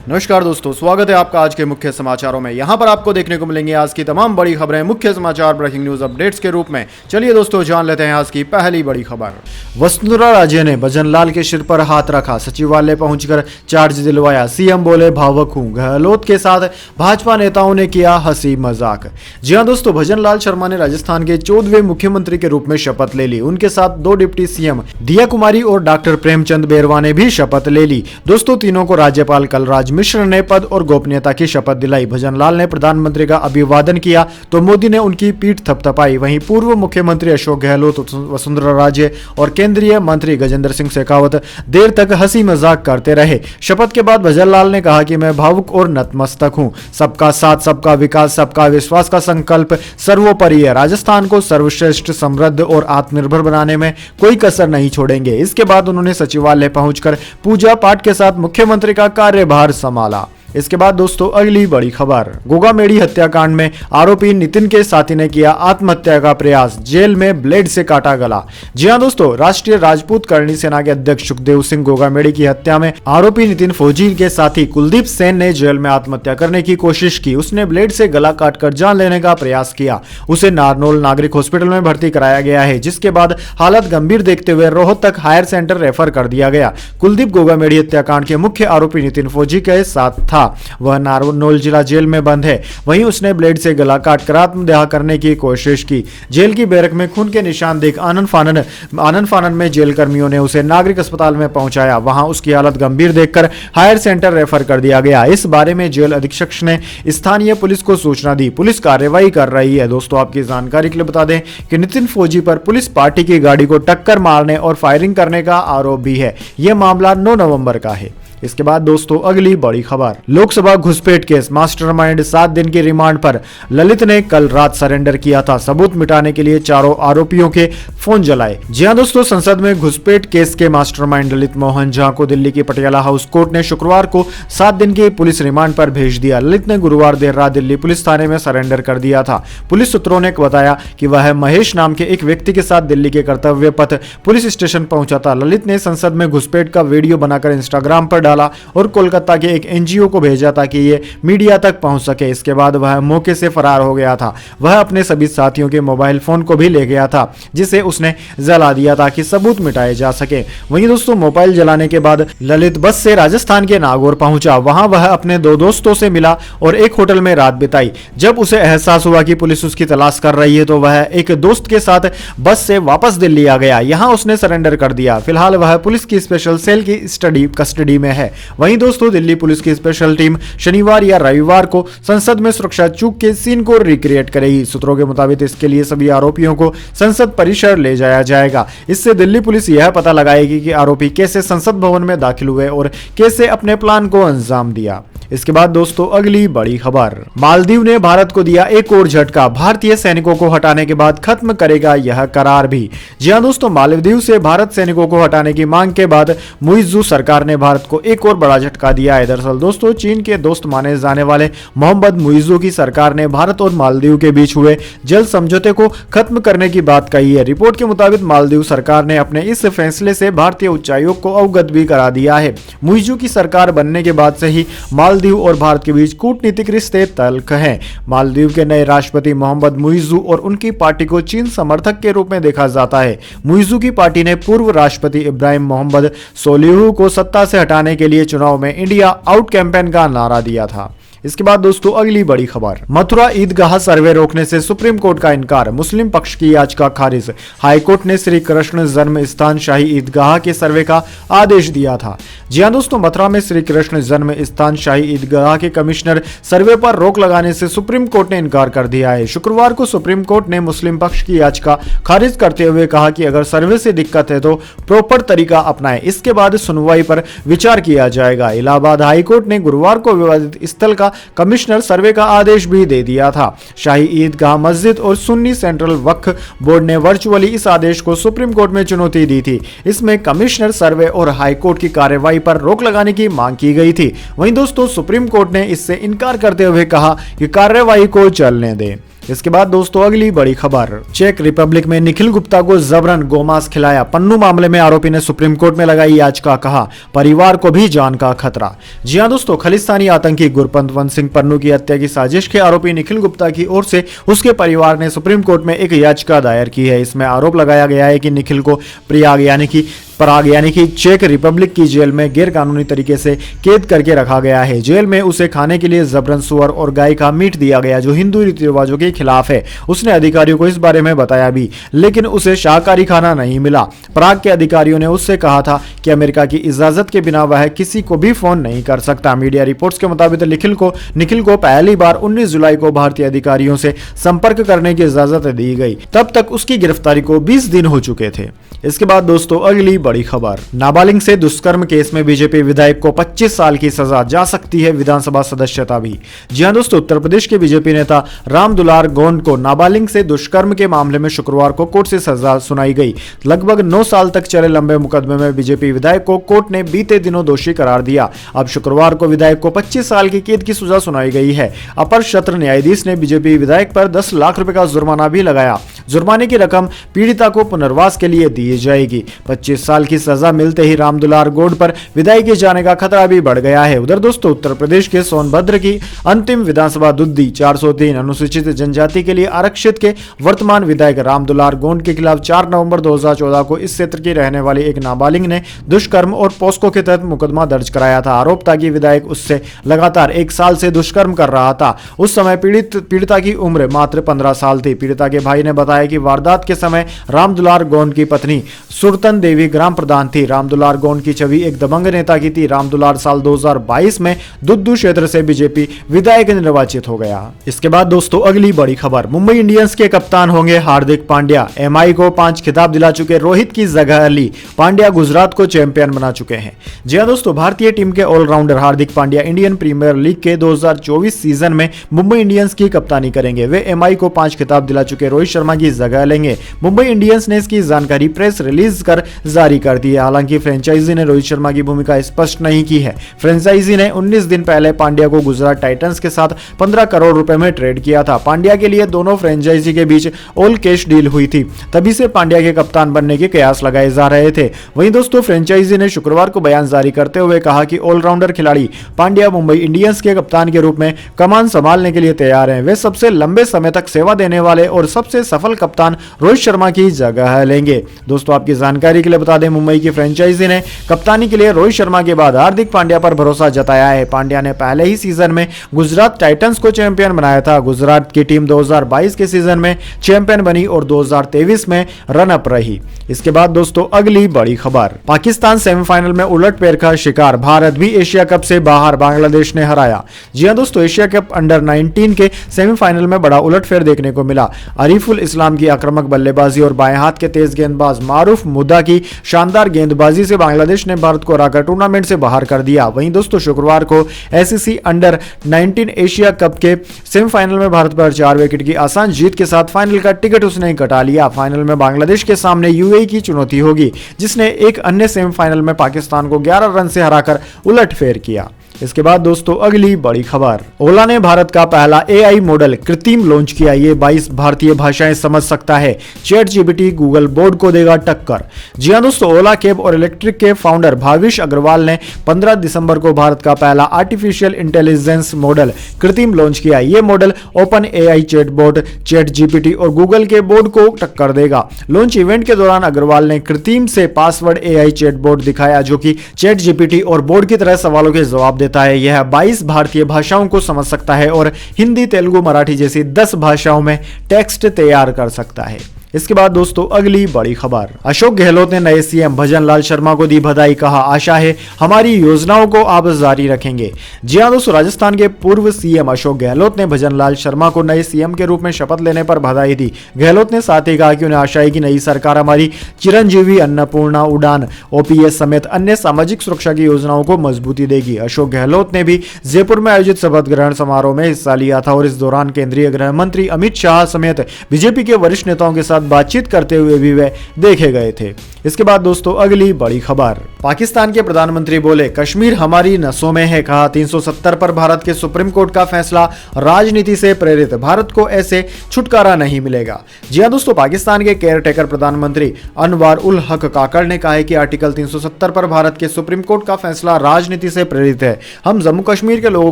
नमस्कार दोस्तों, स्वागत है आपका आज के मुख्य समाचारों में। यहां पर आपको देखने को मिलेंगे आज की तमाम बड़ी खबरें मुख्य समाचार ब्रेकिंग न्यूज अपडेट्स के रूप में। चलिए दोस्तों, जान लेते हैं आज की पहली बड़ी खबर। वसुंधरा राजे ने भजनलाल के सिर पर हाथ रखा, सचिवालय पहुंचकर चार्ज दिलवाया। सीएम बोले भावुक हूं। गहलोत के साथ भाजपा नेताओं ने किया हंसी मजाक। जी हां दोस्तों, भजनलाल शर्मा ने राजस्थान के 14वें मुख्यमंत्री के रूप में शपथ ले ली। उनके साथ दो डिप्टी सीएम दिया कुमारी और डॉक्टर प्रेमचंद बेरवा ने भी शपथ ले ली। दोस्तों, तीनों को राज्यपाल कलराज मिश्र ने पद और गोपनीयता की शपथ दिलाई। भजनलाल ने प्रधानमंत्री का अभिवादन किया तो मोदी ने उनकी पीठ थपथपाई। वहीं पूर्व मुख्यमंत्री अशोक गहलोत, वसुंधरा राजे और केंद्रीय मंत्री गजेंद्र सिंह शेखावत देर तक हंसी मजाक करते रहे। शपथ के बाद भजनलाल ने कहा कि मैं भावुक और नतमस्तक हूं। सबका साथ, सबका विकास, सबका विश्वास का संकल्प सर्वोपरि है। राजस्थान को सर्वश्रेष्ठ, समृद्ध और आत्मनिर्भर बनाने में कोई कसर नहीं छोड़ेंगे। इसके बाद उन्होंने सचिवालय पहुंचकर पूजा पाठ के साथ मुख्यमंत्री का कार्यभार संभाला। इसके बाद दोस्तों, अगली बड़ी खबर। गोगामेडी हत्याकांड में आरोपी नितिन के साथी ने किया आत्महत्या का प्रयास, जेल में ब्लेड से काटा गला। जी हां दोस्तों, राष्ट्रीय राजपूत करणी सेना के अध्यक्ष सुखदेव सिंह गोगामेडी की हत्या में आरोपी नितिन फौजी के साथी कुलदीप सेन ने जेल में आत्महत्या करने की कोशिश की। उसने ब्लेड से गला काटकर जान लेने का प्रयास किया। उसे नारनौल नागरिक हॉस्पिटल में भर्ती कराया गया है, जिसके बाद हालत गंभीर देखते हुए रोहतक हायर सेंटर रेफर कर दिया गया। कुलदीप गोगामेडी हत्याकांड के मुख्य आरोपी नितिन फौजी के साथ था। वह नारनौल जिला जेल में बंद है। वहीं उसने ब्लेड से गला काटकर आत्मदाह करने की कोशिश की। जेल की बैरक में खून के निशान देख आनन फानन में जेल कर्मियों ने उसे नागरिक अस्पताल में पहुंचाया। वहां उसकी हालत गंभीर देखकर हायर सेंटर रेफर कर दिया गया। इस बारे में जेल अधीक्षक ने स्थानीय पुलिस को सूचना दी। पुलिस कार्रवाई कर रही है। दोस्तों, आपकी जानकारी के लिए बता दें कि नितिन फौजी पर पुलिस पार्टी की गाड़ी को टक्कर मारने और फायरिंग करने का आरोप भी है। यह मामला 9 नवंबर का है। इसके बाद दोस्तों, अगली बड़ी खबर। लोकसभा घुसपैठ केस मास्टरमाइंड 7 दिन की रिमांड पर ललित ने कल रात सरेंडर किया था। सबूत मिटाने के लिए चारों आरोपियों के फोन जलाए। जी हां दोस्तों, संसद में घुसपैठ केस के मास्टरमाइंड ललित मोहन झा को दिल्ली की पटियाला हाउस कोर्ट ने शुक्रवार को 7 दिन की पुलिस रिमांड पर भेज दिया। ललित ने गुरुवार देर रात दिल्ली पुलिस थाने में सरेंडर कर दिया था। पुलिस सूत्रों ने बताया कि वह महेश नाम के एक व्यक्ति के साथ दिल्ली के कर्तव्य पथ पुलिस स्टेशन पहुंचा था। ललित ने संसद में घुसपैठ का वीडियो बनाकर इंस्टाग्राम पर और कोलकाता के एक एनजीओ को भेजा ताकि ये मीडिया तक पहुंच सके। इसके बाद वह मौके से फरार हो गया था। वह अपने सभी साथियों के मोबाइल फोन को भी ले गया था, जिसे उसने जला दिया ताकि सबूत मिटाए जा सके। वहीं दोस्तों, मोबाइल जलाने के बाद ललित बस से राजस्थान के नागौर पहुंचा। वहां वह अपने 2 दोस्तों से मिला और एक होटल में रात बिताई। जब उसे एहसास हुआ कि पुलिस उसकी तलाश कर रही है तो वह एक दोस्त के साथ बस से वापस दिल्ली आ गया। यहां उसने सरेंडर कर दिया। फिलहाल वह पुलिस की स्पेशल सेल की कस्टडी में है। वहीं दोस्तों, दिल्ली पुलिस की स्पेशल टीम शनिवार या रविवार को संसद में सुरक्षा चूक के सीन को रिक्रिएट करेगी। सूत्रों के मुताबिक इसके लिए सभी आरोपियों को संसद परिसर ले जाया जाएगा। इससे दिल्ली पुलिस यह पता लगाएगी कि आरोपी कैसे संसद भवन में दाखिल हुए और कैसे अपने प्लान को अंजाम दिया। इसके बाद दोस्तों, अगली बड़ी खबर। मालदीव ने भारत को दिया एक और झटका। भारतीय सैनिकों को हटाने के बाद खत्म करेगा यह करार भी। जी हां दोस्तों, मालदीव से भारत सैनिकों को हटाने की मांग के बाद मुइज़्ज़ू सरकार ने भारत को एक और बड़ा झटका दिया है। दरअसल दोस्तों, चीन के दोस्त माने जाने वाले मोहम्मद मुइज़्ज़ू की सरकार ने भारत और मालदीव के बीच हुए जल समझौते को खत्म करने की बात कही है। रिपोर्ट के मुताबिक मालदीव सरकार ने अपने इस फैसले से भारतीय उच्चायोग को अवगत भी करा दिया है। मुइज़्ज़ू की सरकार बनने के बाद से ही मालदीव और भारत के बीच कूटनीतिक रिश्ते तल्ख हैं। मालदीव के नए राष्ट्रपति मोहम्मद मुइज़्ज़ू और उनकी पार्टी को चीन समर्थक के रूप में देखा जाता है। मुइज़्ज़ू की पार्टी ने पूर्व राष्ट्रपति इब्राहिम मोहम्मद सोलिह को सत्ता से हटाने के लिए चुनाव में इंडिया आउट कैंपेन का नारा दिया था। इसके बाद दोस्तों, अगली बड़ी खबर। मथुरा ईदगाह सर्वे रोकने से सुप्रीम कोर्ट का इनकार, मुस्लिम पक्ष की याचिका खारिज। हाईकोर्ट ने श्री कृष्ण जन्म स्थान शाही ईदगाह के सर्वे का आदेश दिया था। जी हां दोस्तों, मथुरा में श्री कृष्ण जन्म स्थान शाही ईदगाह के कमिश्नर सर्वे पर रोक लगाने से सुप्रीम कोर्ट ने इनकार कर दिया है। शुक्रवार को सुप्रीम कोर्ट ने मुस्लिम पक्ष की याचिका खारिज करते हुए कहा कि अगर सर्वे से दिक्कत है तो प्रॉपर तरीका अपनाएं, इसके बाद सुनवाई पर विचार किया जाएगा। इलाहाबाद हाईकोर्ट ने गुरुवार को विवादित स्थल का कमिश्नर सर्वे का आदेश भी दे दिया था। शाही ईदगाह मस्जिद और सुन्नी सेंट्रल वक्फ बोर्ड ने वर्चुअली इस आदेश को सुप्रीम कोर्ट में चुनौती दी थी। इसमें कमिश्नर सर्वे और हाईकोर्ट की कार्रवाई पर रोक लगाने की मांग की गई थी। वहीं दोस्तों, सुप्रीम कोर्ट ने इससे इनकार करते हुए कहा कि कार्रवाई को चलने दें। इसके बाद दोस्तों अगली बड़ी खबर, चेक रिपब्लिक में निखिल गुप्ता को जबरन गोमांस खिलाया, पन्नू मामले में आरोपी ने सुप्रीम कोर्ट में लगाई याचिका, कहा परिवार को भी जान का खतरा। जी हां दोस्तों, खालिस्तानी आतंकी गुरपतवंत सिंह पन्नू की हत्या की साजिश के आरोपी निखिल गुप्ता की ओर से उसके परिवार ने सुप्रीम कोर्ट में एक याचिका दायर की है। इसमें आरोप लगाया गया है कि निखिल को पराग यानी कि चेक रिपब्लिक की जेल में गैर कानूनी तरीके से कैद करके रखा गया है। जेल में उसे खाने के लिए जबरन सुअर और गाय का मीट दिया गया, जो हिंदू रीति रिवाजों के खिलाफ है। उसने अधिकारियों को इस बारे में बताया भी, लेकिन उसे शाकाहारी खाना नहीं मिला। पराग के अधिकारियों ने उससे कहा था कि अमेरिका की इजाजत के बिना वह किसी को भी फोन नहीं कर सकता। मीडिया रिपोर्ट्स के मुताबिक निखिल को पहली बार 19 जुलाई को भारतीय अधिकारियों से संपर्क करने की इजाजत दी गई। तब तक उसकी गिरफ्तारी को 20 दिन हो चुके थे। इसके बाद दोस्तों अगली बड़ी खबर, नाबालिग से दुष्कर्म केस में बीजेपी विधायक को 25 साल की सजा, जा सकती है विधानसभा सदस्यता भी। जी हां दोस्तों, उत्तर प्रदेश के बीजेपी नेता रामदुलार गोंड को नाबालिग से दुष्कर्म के मामले में शुक्रवार को कोर्ट से सजा सुनाई गई। लगभग 9 साल तक चले लंबे मुकदमे में बीजेपी विधायक को कोर्ट ने बीते दिनों दोषी करार दिया। अब शुक्रवार को विधायक को 25 साल की कैद की सजा सुनाई गई है। अपर सत्र न्यायाधीश ने बीजेपी विधायक पर 10 लाख रुपए का जुर्माना भी लगाया। जुर्माने की रकम पीड़िता को पुनर्वास के लिए दी जाएगी। 25 साल की सजा मिलते ही रामदुलार गोंड पर विधायकी जाने का खतरा भी बढ़ गया है। उधर दोस्तों उत्तर प्रदेश के सोनभद्र की अंतिम विधानसभा दुद्दी 403 अनुसूचित जनजाति के लिए आरक्षित के वर्तमान विधायक रामदुलार गोंड के खिलाफ 4 नवंबर 2014 को इस क्षेत्र की रहने वाली एक नाबालिग ने दुष्कर्म और पोस्को के तहत मुकदमा दर्ज कराया था। आरोप था कि विधायक उससे लगातार 1 साल से दुष्कर्म कर रहा था। उस समय पीड़िता की उम्र मात्र 15 साल थी। पीड़िता के भाई ने बताया कि वारदात के समय रामदुलार गोंड की पत्नी सुरतन देवी ग्राम प्रधान थी। रामदुलार गोंड की छवि एक दबंग नेता की थी। रामदुलार साल 2022 में दुद्दू क्षेत्र से बीजेपी विधायक निर्वाचित हो गया। इसके बाद दोस्तों अगली बड़ी खबर, मुंबई इंडियंस के कप्तान होंगे हार्दिक पांड्या। एमआई को 5 खिताब दिला चुके रोहित की जगह ली पांड्या गुजरात को चैंपियन बना चुके हैं। जी हां दोस्तों, भारतीय टीम के allrounder Hardik Pandya Indian premiere league के 2024 सीजन में मुंबई इंडियंस की कप्तानी करेंगे। वे एमआई को 5 खिताब दिला चुके रोहित शर्मा की जगह लेंगे। मुंबई इंडियंस ने इसकी जानकारी प्रेस रिलीज कर जारी कर दी है। हालांकि फ्रेंचाइजी ने रोहित शर्मा की भूमिका स्पष्ट नहीं की है। फ्रेंचाइजी ने 19 दिन पहले पांड्या को गुजरात टाइटंस के साथ 15 करोड़ रुपए में ट्रेड किया था। पांड्या के लिए दोनों फ्रेंचाइजी के बीच ऑल कैश डील हुई थी। तभी से पांड्या के कप्तान बनने के कयास लगाए जा रहे थे। वहीं दोस्तों फ्रेंचाइजी ने शुक्रवार को बयान जारी करते हुए कहा कि ऑलराउंडर खिलाड़ी पांड्या मुंबई इंडियंस के कप्तान के रूप में कमान संभालने के लिए तैयार हैं। वे सबसे लंबे समय तक सेवा देने वाले और सबसे सफल कप्तान रोहित शर्मा की जगह लेंगे। दोस्तों आपकी जानकारी के लिए बता दें, मुंबई की फ्रेंचाइजी ने कप्तानी के लिए रोहित शर्मा के बाद हार्दिक पांड्या पर भरोसा जताया है। पांड्या ने पहले ही सीजन में गुजरात टाइटंस को चैंपियन बनाया था। गुजरात की टीम 2022 के सीजन में चैंपियन बनी और 2023 में रन अप रही। इसके बाद दोस्तों अगली बड़ी खबर, पाकिस्तान सेमीफाइनल में उलटफेर का शिकार, भारत भी एशिया कप से बाहर, बांग्लादेश ने हराया। जी हां दोस्तों, एशिया कप अंडर 19 के सेमीफाइनल में बड़ा उलटफेर देखने को मिला। अरीफुल इस्लाम की आक्रामक बल्लेबाजी और बाएं हाथ के तेज गेंदबाज मारूफ मुद्दा की शानदार गेंदबाजी से बांग्लादेश ने भारत को हराकर टूर्नामेंट से बाहर कर दिया। वहीं दोस्तों शुक्रवार को एससीसी अंडर 19 एशिया कप के सेमीफाइनल में भारत पर 4 विकेट की आसान जीत के साथ फाइनल का टिकट उसने कटा लिया। फाइनल में बांग्लादेश के सामने यूएई की चुनौती होगी, जिसने एक अन्य सेमीफाइनल में पाकिस्तान को 11 रन से हराकर उलटफेर किया। इसके बाद दोस्तों अगली बड़ी खबर, ओला ने भारत का पहला एआई मॉडल कृत्रिम लॉन्च किया। ये 22 भारतीय भाषाएं समझ सकता है। चैट जीपीटी गूगल बोर्ड को देगा टक्कर। जी हां दोस्तों, ओला कैब और इलेक्ट्रिक के फाउंडर भाविश अग्रवाल ने 15 दिसंबर को भारत का पहला आर्टिफिशियल इंटेलिजेंस मॉडल कृत्रिम लॉन्च किया। ये model open AI chatbot, chat GPT और गूगल के बोर्ड को टक्कर देगा। लॉन्च इवेंट के दौरान अग्रवाल ने कृत्रिम से पासवर्ड एआई चैटबॉट दिखाया, जो कि चैट जीपीटी और बोर्ड की तरह सवालों के जवाब देता है। यह 22 भारतीय भाषाओं को समझ सकता है और हिंदी, तेलुगु, मराठी जैसी 10 भाषाओं में टेक्स्ट तैयार कर सकता है। इसके बाद दोस्तों अगली बड़ी खबर, अशोक गहलोत ने नए सीएम भजन लाल शर्मा को दी बधाई, कहा आशा है हमारी योजनाओं को आप जारी रखेंगे। जी हां दोस्तों, राजस्थान के पूर्व सीएम अशोक गहलोत ने भजन लाल शर्मा को नए सीएम के रूप में शपथ लेने पर बधाई दी। गहलोत ने साथ ही कहा कि उन्हें आशा है कि नई सरकार हमारी चिरंजीवी, अन्नपूर्णा, उड़ान, ओपीएस समेत अन्य सामाजिक सुरक्षा की योजनाओं को मजबूती देगी। अशोक गहलोत ने भी जयपुर में आयोजित शपथ ग्रहण समारोह में हिस्सा लिया था और इस दौरान केंद्रीय गृह मंत्री अमित शाह समेत बीजेपी के वरिष्ठ नेताओं के साथ साथ बातचीत करते हुए भी वे देखे गए थे। इसके बाद दोस्तों अगली बड़ी खबर, पाकिस्तान के प्रधानमंत्री बोले कश्मीर हमारी नसों में है, कहा 370 पर भारत के सुप्रीम कोर्ट का फैसला राजनीति से प्रेरित, भारत को ऐसे छुटकारा नहीं मिलेगा। जी हां दोस्तों, पाकिस्तान के केयर टेकर प्रधानमंत्री अनवर उल हक काकड़ ने कहा है कि आर्टिकल 370 पर भारत के सुप्रीम कोर्ट का फैसला राजनीति से प्रेरित है। हम जम्मू कश्मीर के लोगों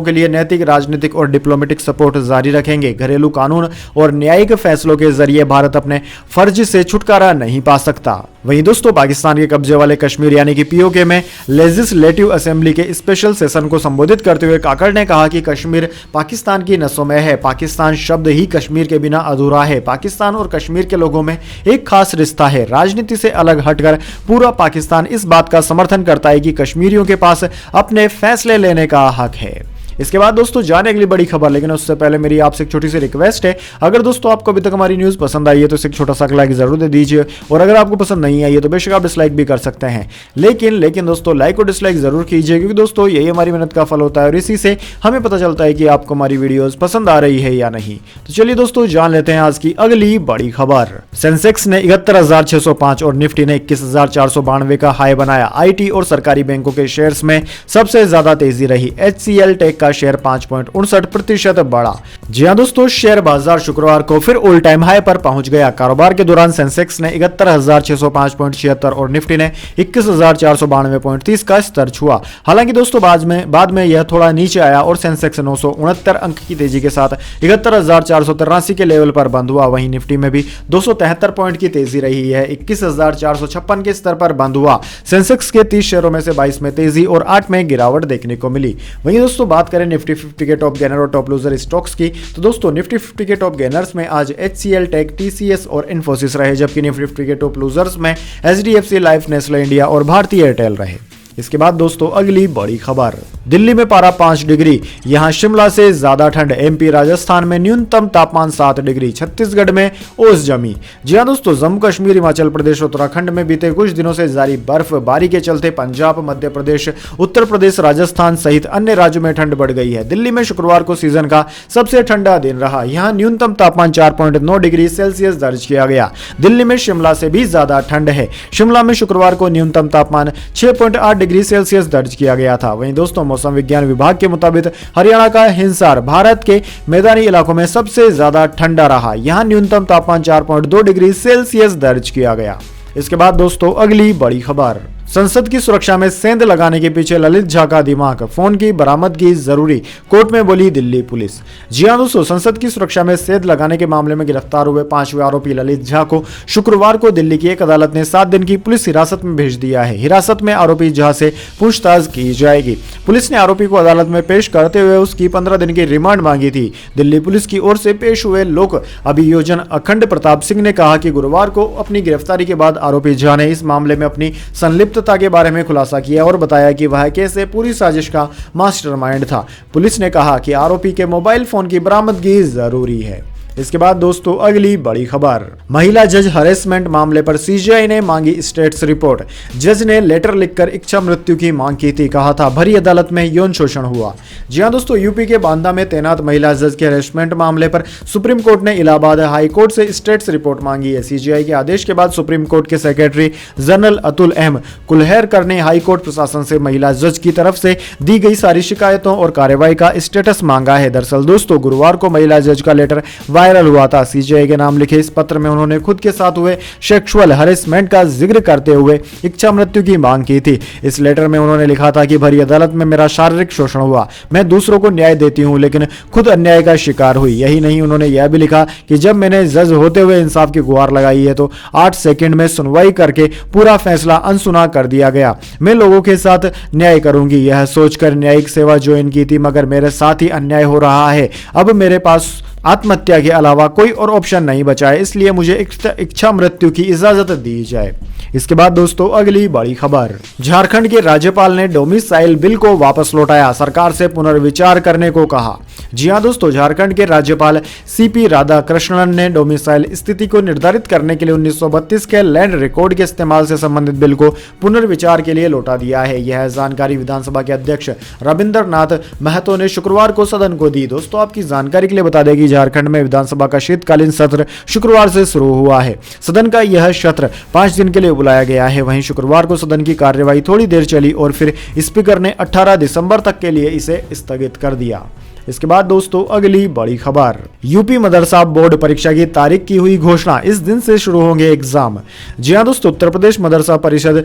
के लिए नैतिक, राजनीतिक और डिप्लोमेटिक सपोर्ट जारी रखेंगे। घरेलू कानून और न्यायिक फैसलों के जरिए भारत अपने फर्ज से छुटकारा नहीं पा सकता। वहीं दोस्तों पाकिस्तान के कब्जे वाले कश्मीर यानी कि पीओके में लेजिस्लेटिव असेंबली के स्पेशल सेशन को संबोधित करते हुए काकड़ ने कहा कि कश्मीर पाकिस्तान की नसों में है। पाकिस्तान शब्द ही कश्मीर के बिना अधूरा है। पाकिस्तान और कश्मीर के लोगों में एक खास रिश्ता है। राजनीति से अलग हटकर पूरा पाकिस्तान इस बात का समर्थन करता है कि कश्मीरियों के पास अपने फैसले लेने का हक है। इसके बाद दोस्तों जाने अगली बड़ी खबर, लेकिन उससे पहले मेरी आपसे एक छोटी सी रिक्वेस्ट है, अगर दोस्तों आपको अभी तक हमारी न्यूज़ पसंद आई है तो इसे एक छोटा सा लाइक जरूर दे दीजिए, और अगर आपको पसंद नहीं आई है तो बेशक आप डिसलाइक भी कर सकते हैं, लेकिन दोस्तों लाइक और डिसलाइक जरूर कीजिए, क्योंकि दोस्तों यही हमारी मेहनत का फल होता है और इसी से हमें पता चलता है कि आपको हमारी वीडियोज पसंद आ रही है या नहीं। तो चलिए दोस्तों जान लेते हैं आज की अगली बड़ी खबर। सेंसेक्स ने 71,605 और निफ्टी ने 21,492 का हाई बनाया। IT और सरकारी बैंकों के शेयर्स में सबसे ज्यादा तेजी रही। HCL टेक का शेयर 5.59% बढ़ा। जी हां दोस्तों, शेयर बाजार शुक्रवार को फिर ऑल टाइम हाई पर पहुंच गया। कारोबार के दौरान सेंसेक्स ने 71,605.76 और निफ्टी ने 21,492.30 का स्तर छुआ। हालांकि दोस्तों बाद में यह थोड़ा नीचे आया और सेंसेक्स 969 अंक की तेजी के साथ 71,483 के लेवल पर बंद हुआ। वहीं निफ्टी में भी 273 पॉइंट की तेजी रही है, 21,456 के स्तर पर बंद हुआ। सेंसेक्स के 30 शेयरों में से 22 में तेजी और 8 में गिरावट देखने को मिली। वहीं दोस्तों बात करें निफ्टी 50 के टॉप गेनर और टॉप लूजर स्टॉक्स की, तो दोस्तों निफ्टी 50 के टॉप गेनर्स में आज HCL टेक, TCS और इन्फोसिस रहे, जबकि निफ्टी 50 के टॉप लूजर्स में HDFC लाइफ, नेस्ले इंडिया और भारतीय एयरटेल रहे। इसके बाद दोस्तों अगली बड़ी खबर, दिल्ली में पारा 5 डिग्री, यहां शिमला से ज्यादा ठंड। MP राजस्थान में न्यूनतम तापमान 7 डिग्री, छत्तीसगढ़ में ओस जमी। जी हां दोस्तों, जम्मू कश्मीर, हिमाचल प्रदेश, उत्तराखंड में बीते कुछ दिनों से जारी बर्फबारी के चलते पंजाब, मध्य प्रदेश, उत्तर प्रदेश, राजस्थान सहित अन्य राज्यों में ठंड बढ़ गई है। दिल्ली में शुक्रवार को सीजन का सबसे ठंडा दिन रहा। यहां न्यूनतम तापमान 4.9 डिग्री सेल्सियस दर्ज किया गया। दिल्ली में शिमला से भी ज्यादा ठंड है। शिमला में शुक्रवार को न्यूनतम तापमान 6.8 डिग्री सेल्सियस दर्ज किया गया था। वहीं दोस्तों मौसम विज्ञान विभाग के मुताबिक हरियाणा का हिसार भारत के मैदानी इलाकों में सबसे ज्यादा ठंडा रहा। यहां न्यूनतम तापमान 4.2 डिग्री सेल्सियस दर्ज किया गया। इसके बाद दोस्तों अगली बड़ी खबर, संसद की सुरक्षा में सेंध लगाने के पीछे ललित झा का दिमाग, फोन की बरामदगी जरूरी, कोर्ट में बोली दिल्ली पुलिस। जी हां दोस्तों, संसद की सुरक्षा में सेंध लगाने के मामले में गिरफ्तार हुए 5वें आरोपी ललित झा को शुक्रवार को दिल्ली की एक अदालत ने 7 दिन की पुलिस हिरासत में भेज दिया है। हिरासत में आरोपी झा से पूछताछ की जाएगी। पुलिस ने आरोपी को अदालत में पेश करते हुए उसकी 15 दिन की रिमांड मांगी थी। दिल्ली पुलिस की ओर से पेश हुए लोक अभियोजन अखंड प्रताप सिंह ने कहा कि गुरुवार को अपनी गिरफ्तारी के बाद आरोपी झा ने इस मामले में अपनी संलिप्त के बारे में खुलासा किया और बताया कि वह कैसे पूरी साजिश का मास्टरमाइंड था। पुलिस ने कहा कि आरोपी के मोबाइल फोन की बरामदगी जरूरी है। इसके बाद दोस्तों अगली बड़ी खबर, महिला जज हरेसमेंट मामले पर CGI ने मांगी स्टेट्स रिपोर्ट। जज ने लेटर लिखकर इच्छा मृत्यु की मांग की थी। कहा था भरी अदालत में यौन शोषण हुआ। जी हां दोस्तों, यूपी के बांदा में तैनात महिला जज के हरेसमेंट मामले पर सुप्रीम कोर्ट ने इलाहाबाद हाई कोर्ट से स्टेट्स रिपोर्ट मांगी है। CGI के आदेश के बाद सुप्रीम कोर्ट के सेक्रेटरी जनरल अतुल M कुलहेरकर ने हाई कोर्ट प्रशासन से महिला जज की तरफ से दी गई सारी शिकायतों और कार्रवाई का स्टेटस मांगा है। दरअसल दोस्तों गुरुवार को महिला जज का लेटर वायरल हुआ था। CGI के नाम लिखे इस पत्र में उन्होंने खुद के साथ हुए सेक्सुअल हरेसमेंट का जिक्र करते हुए इच्छा मृत्यु की मांग की थी। इस लेटर में उन्होंने लिखा था कि भरी अदालत में मेरा शारीरिक शोषण हुआ, मैं दूसरों को न्याय देती हूं लेकिन खुद अन्याय का शिकार हुई। यही नहीं, उन्होंने यह भी लिखा कि जब मैंने जज होते हुए इंसाफ की गुहार लगाई है तो 8 सेकंड में सुनवाई करके पूरा फैसला अनसुना कर दिया गया। मैं लोगों के साथ न्याय करूंगी यह सोचकर न्यायिक सेवा ज्वाइन की थी, मगर मेरे साथ ही अन्याय हो रहा है। अब मेरे पास आत्महत्या के अलावा कोई और ऑप्शन नहीं बचा है, इसलिए मुझे इच्छा मृत्यु की इजाजत दी जाए। इसके बाद दोस्तों अगली बड़ी खबर, झारखंड के राज्यपाल ने डोमिसाइल बिल को वापस लौटाया, सरकार से पुनर्विचार करने को कहा। जी हाँ दोस्तों, झारखंड के राज्यपाल सीपी राधाकृष्णन ने डोमिसाइल स्थिति को निर्धारित करने के लिए 1932 के लैंड रिकॉर्ड के इस्तेमाल से संबंधित बिल को पुनर्विचार के लिए लौटा दिया है। यह जानकारी विधानसभा के अध्यक्ष रविंद्रनाथ महतो ने शुक्रवार को सदन को दी। दोस्तों आपकी जानकारी के लिए बता दें कि झारखंड में विधानसभा का शीतकालीन सत्र शुक्रवार से शुरू हुआ है। सदन का यह सत्र 5 दिन के लिए बुलाया गया है। वहीं शुक्रवार को सदन की कार्यवाही थोड़ी देर चली और फिर स्पीकर ने 18 दिसंबर तक के लिए इसे स्थगित कर दिया। इसके बाद दोस्तों अगली बड़ी खबर, यूपी मदरसा बोर्ड परीक्षा की तारीख की हुई घोषणा, इस दिन से शुरू होंगे एग्जाम। जी हां दोस्तों, उत्तर प्रदेश मदरसा परिषद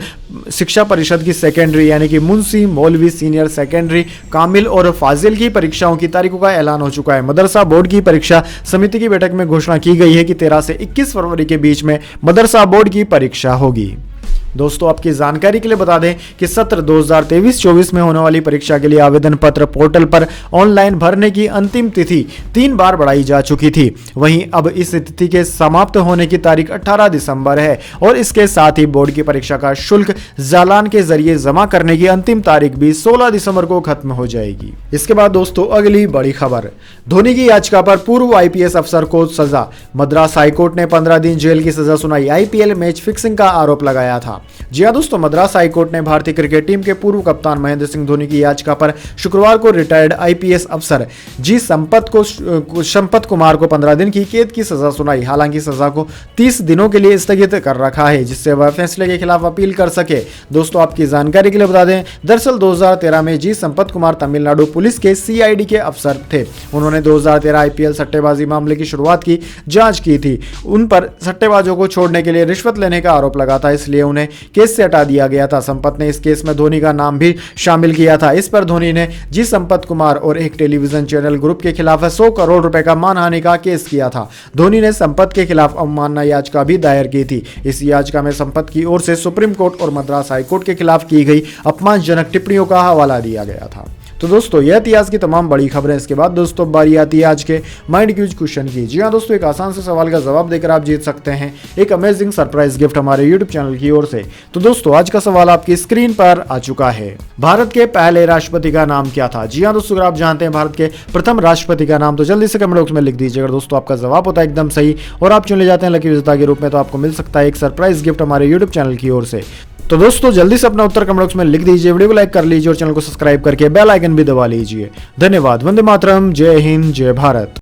शिक्षा परिषद की सेकेंडरी यानी कि मुंशी, मौलवी, सीनियर सेकेंडरी, कामिल और फाजिल की परीक्षाओं की तारीखों का ऐलान हो चुका है। मदरसा बोर्ड की परीक्षा समिति की बैठक में घोषणा की गई है कि 13 से 21 फरवरी के बीच में मदरसा बोर्ड की परीक्षा होगी। दोस्तों आपकी जानकारी के लिए बता दें कि सत्र 2023-24 में होने वाली परीक्षा के लिए आवेदन पत्र पोर्टल पर ऑनलाइन भरने की अंतिम तिथि 3 बार बढ़ाई जा चुकी थी। वहीं अब इस तिथि के समाप्त होने की तारीख 18 दिसंबर है और इसके साथ ही बोर्ड की परीक्षा का शुल्क चालान के जरिए जमा करने की अंतिम तारीख भी 16 दिसंबर को खत्म हो जाएगी। इसके बाद दोस्तों अगली बड़ी खबर, धोनी की याचिका पर पूर्व आईपीएस अफसर को सजा, मद्रास हाईकोर्ट ने 15 दिन जेल की सजा सुनाई। आईपीएल मैच फिक्सिंग का आरोप लगाया था। जी हां दोस्तों, मद्रास हाईकोर्ट ने भारतीय क्रिकेट टीम के पूर्व कप्तान महेंद्र सिंह धोनी की याचिका पर शुक्रवार को रिटायर्ड आईपीएस अफसर जी संपत कुमार को 15 दिन की कैद की सजा सुनाई। हालांकि सजा को 30 दिनों के लिए स्थगित कर रखा है जिससे वह फैसले के खिलाफ अपील कर सके। दोस्तों आपकी जानकारी के लिए बता दें, दरअसल 2013 में जी संपत कुमार तमिलनाडु पुलिस के सीआईडी के अफसर थे। उन्होंने 2013 आईपीएल सट्टेबाजी मामले की शुरुआत की जांच की थी। उन पर सट्टेबाजों को छोड़ने के लिए रिश्वत लेने का आरोप लगा था, इसलिए उन्हें केस से हटा दिया गया था। संपत ने इस केस में धोनी का नाम भी शामिल किया था। इस पर धोनी ने जी संपत कुमार और एक टेलीविजन चैनल ग्रुप के खिलाफ 100 करोड़ रुपए का मानहानि का केस किया था। धोनी ने संपत के खिलाफ अवमानना याचिका भी दायर की थी। इस याचिका में संपत की ओर से सुप्रीम कोर्ट और मद्रास हाईकोर्ट के खिलाफ की गई अपमानजनक टिप्पणियों का हवाला दिया गया था। तो दोस्तों यह थी आज की तमाम बड़ी खबरें। इसके बाद दोस्तों बारी आती है आज के माइंड क्यूज क्वेश्चन की। जी हाँ दोस्तों, एक आसान से सवाल का जवाब देकर आप जीत सकते हैं एक अमेजिंग सरप्राइज गिफ्ट हमारे यूट्यूब चैनल की ओर से। तो दोस्तों आज का सवाल आपकी स्क्रीन पर आ चुका है। भारत के पहले राष्ट्रपति का नाम क्या था? जी हाँ दोस्तों, अगर आप जानते हैं भारत के प्रथम राष्ट्रपति का नाम तो जल्दी से कमेंट बॉक्स में लिख दीजिए। अगर दोस्तों आपका जवाब होता है एकदम सही और आप चुने जाते हैं लकी विजेता के रूप में, तो आपको मिल सकता है एक सरप्राइज गिफ्ट हमारे यूट्यूब चैनल की ओर से। तो दोस्तों जल्दी से अपना उत्तर कमेंट बॉक्स में लिख दीजिए, वीडियो को लाइक कर लीजिए और चैनल को सब्सक्राइब करके बेल आइकन भी दबा लीजिए। धन्यवाद। वंदे मातरम। जय हिंद, जय भारत।